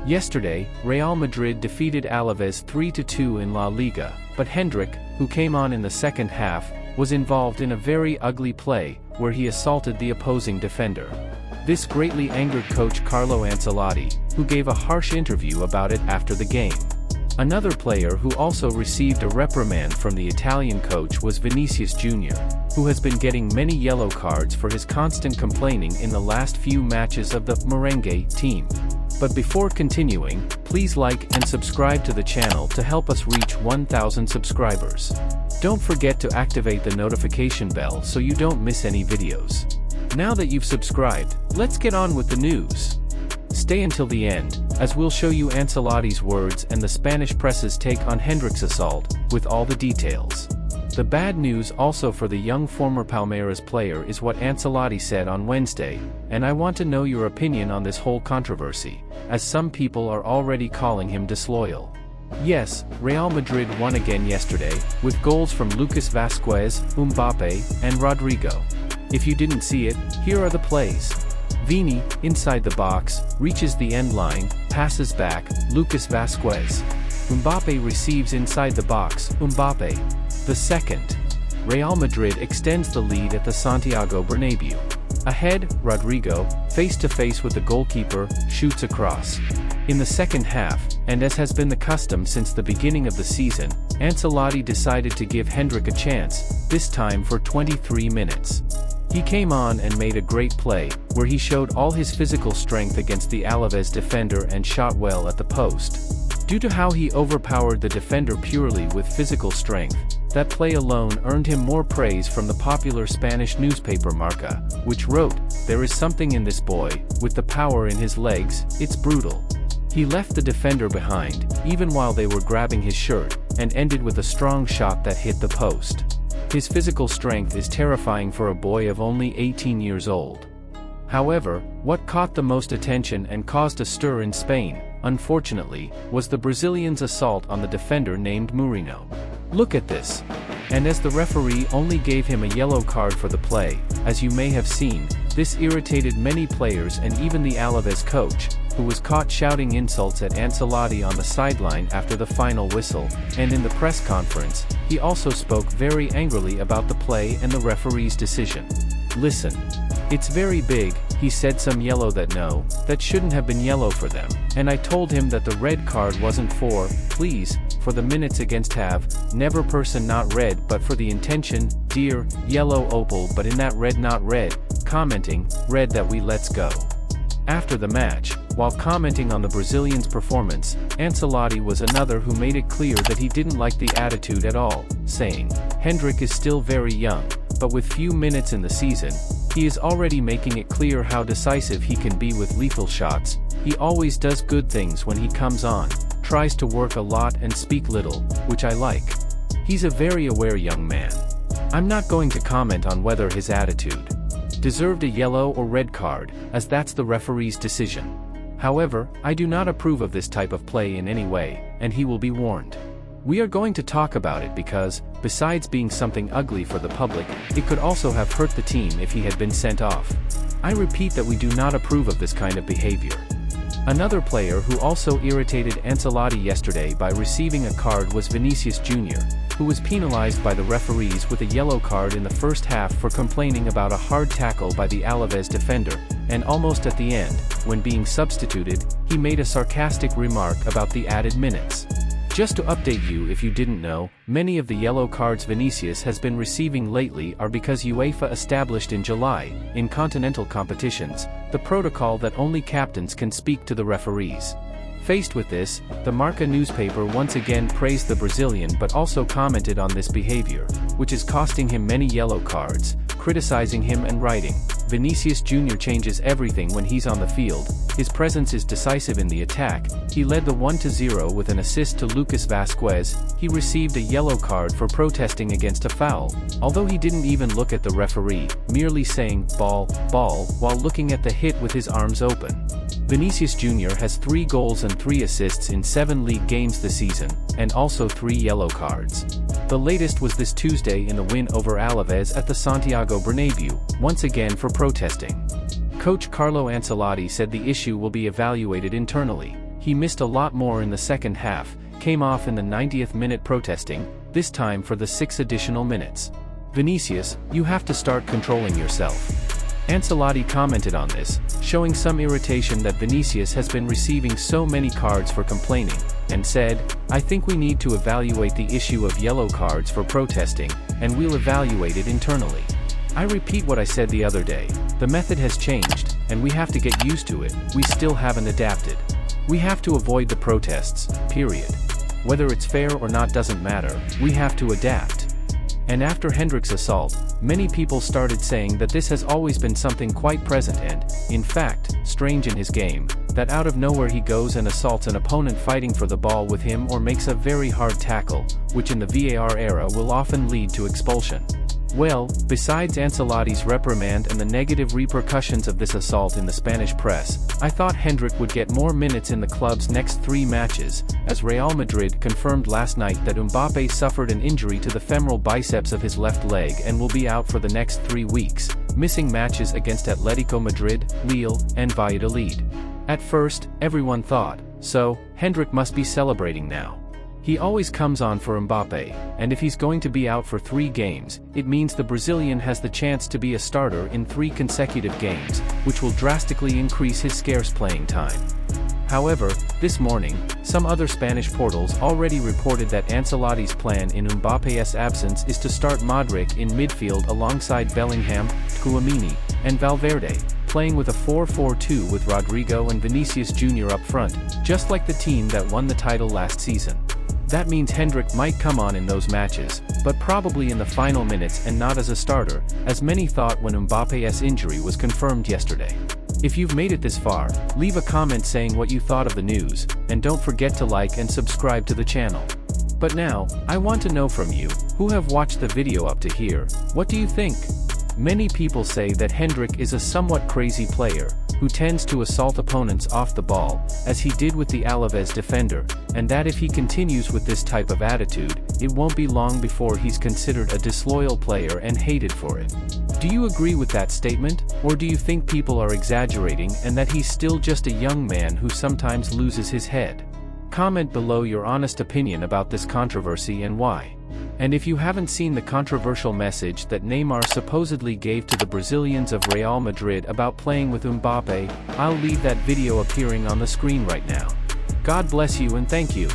Yesterday, Real Madrid defeated Alaves 3-2 in La Liga, but Hendrick, who came on in the second half, was involved in a very ugly play, where he assaulted the opposing defender. This greatly angered coach Carlo Ancelotti, who gave a harsh interview about it after the game. Another player who also received a reprimand from the Italian coach was Vinicius Jr., who has been getting many yellow cards for his constant complaining in the last few matches of the merengue team. But before continuing, please like and subscribe to the channel to help us reach 1,000 subscribers. Don't forget to activate the notification bell so you don't miss any videos. Now that you've subscribed, let's get on with the news. Stay until the end, as we'll show you Ancelotti's words and the Spanish press's take on Hendrick's assault, with all the details. The bad news also for the young former Palmeiras player is what Ancelotti said on Wednesday, and I want to know your opinion on this whole controversy, as some people are already calling him disloyal. Yes, Real Madrid won again yesterday, with goals from Lucas Vazquez, Mbappe, and Rodrigo. If you didn't see it, here are the plays. Vini, inside the box, reaches the end line, passes back, Lucas Vazquez. Mbappe receives inside the box, Mbappe. The second. Real Madrid extends the lead at the Santiago Bernabéu. Ahead, Rodrigo, face-to-face with the goalkeeper, shoots across. In the second half, and as has been the custom since the beginning of the season, Ancelotti decided to give Hendrick a chance, this time for 23 minutes. He came on and made a great play, where he showed all his physical strength against the Alaves defender and shot well at the post. Due to how he overpowered the defender purely with physical strength, that play alone earned him more praise from the popular Spanish newspaper Marca, which wrote, "There is something in this boy, with the power in his legs, it's brutal." He left the defender behind, even while they were grabbing his shirt, and ended with a strong shot that hit the post. His physical strength is terrifying for a boy of only 18 years old. However, what caught the most attention and caused a stir in Spain, unfortunately, was the Brazilian's assault on the defender named Mourinho. Look at this. And as the referee only gave him a yellow card for the play, as you may have seen, this irritated many players and even the Alaves coach, who was caught shouting insults at Ancelotti on the sideline after the final whistle, and in the press conference, he also spoke very angrily about the play and the referee's decision. "Listen. It's very big," he said. "Some yellow that shouldn't have been yellow for them, and I told him that the red card wasn't for the minutes against have, never person not red but for the intention, dear, yellow opal but in that red not red, commenting, red that we let's go." After the match, while commenting on the Brazilian's performance, Ancelotti was another who made it clear that he didn't like the attitude at all, saying, "Hendrick is still very young, but with few minutes in the season, he is already making it clear how decisive he can be with lethal shots. He always does good things when he comes on, tries to work a lot and speak little, which I like. He's a very aware young man. I'm not going to comment on whether his attitude deserved a yellow or red card, as that's the referee's decision. However, I do not approve of this type of play in any way, and he will be warned. We are going to talk about it because, besides being something ugly for the public, it could also have hurt the team if he had been sent off. I repeat that we do not approve of this kind of behavior." Another player who also irritated Ancelotti yesterday by receiving a card was Vinicius Jr., who was penalized by the referees with a yellow card in the first half for complaining about a hard tackle by the Alaves defender, and almost at the end, when being substituted, he made a sarcastic remark about the added minutes. Just to update you if you didn't know, many of the yellow cards Vinicius has been receiving lately are because UEFA established in July, in continental competitions, the protocol that only captains can speak to the referees. Faced with this, the Marca newspaper once again praised the Brazilian but also commented on this behavior, which is costing him many yellow cards, criticizing him and writing, "Vinicius Jr. changes everything when he's on the field, his presence is decisive in the attack, he led the 1-0 with an assist to Lucas Vazquez, he received a yellow card for protesting against a foul, although he didn't even look at the referee, merely saying, ball, while looking at the hit with his arms open." Vinicius Jr. has 3 goals and 3 assists in 7 league games this season, and also 3 yellow cards. The latest was this Tuesday in the win over Alaves at the Santiago Bernabéu, once again for protesting. Coach Carlo Ancelotti said the issue will be evaluated internally, He missed a lot more in the second half, came off in the 90th minute protesting, this time for the 6 additional minutes. Vinicius, you have to start controlling yourself. Ancelotti commented on this, showing some irritation that Vinicius has been receiving so many cards for complaining, and said, I think we need to evaluate the issue of yellow cards for protesting, and we'll evaluate it internally. I repeat what I said the other day, the method has changed, and we have to get used to it, we still haven't adapted. We have to avoid the protests, period. Whether it's fair or not doesn't matter, we have to adapt. And after Hendrick's assault, many people started saying that this has always been something quite present and, in fact, strange in his game, that out of nowhere he goes and assaults an opponent fighting for the ball with him or makes a very hard tackle, which in the VAR era will often lead to expulsion. Well, besides Ancelotti's reprimand and the negative repercussions of this assault in the Spanish press, I thought Hendrick would get more minutes in the club's next 3 matches, as Real Madrid confirmed last night that Mbappé suffered an injury to the femoral biceps of his left leg and will be out for the next 3 weeks, missing matches against Atletico Madrid, Lille, and Valladolid. At first, everyone thought, so, Hendrick must be celebrating now. He always comes on for Mbappé, and if he's going to be out for 3 games, it means the Brazilian has the chance to be a starter in 3 consecutive games, which will drastically increase his scarce playing time. However, this morning, some other Spanish portals already reported that Ancelotti's plan in Mbappé's absence is to start Modric in midfield alongside Bellingham, Tchouaméni, and Valverde, playing with a 4-4-2 with Rodrigo and Vinicius Jr. up front, just like the team that won the title last season. That means Hendrick might come on in those matches, but probably in the final minutes and not as a starter, as many thought when Mbappé's injury was confirmed yesterday. If you've made it this far, leave a comment saying what you thought of the news, and don't forget to like and subscribe to the channel. But now, I want to know from you, who have watched the video up to here, what do you think? Many people say that Hendrick is a somewhat crazy player, who tends to assault opponents off the ball, as he did with the Alaves defender, and that if he continues with this type of attitude, it won't be long before he's considered a disloyal player and hated for it. Do you agree with that statement, or do you think people are exaggerating and that he's still just a young man who sometimes loses his head? Comment below your honest opinion about this controversy and why. And if you haven't seen the controversial message that Neymar supposedly gave to the Brazilians of Real Madrid about playing with Mbappé, I'll leave that video appearing on the screen right now. God bless you and thank you.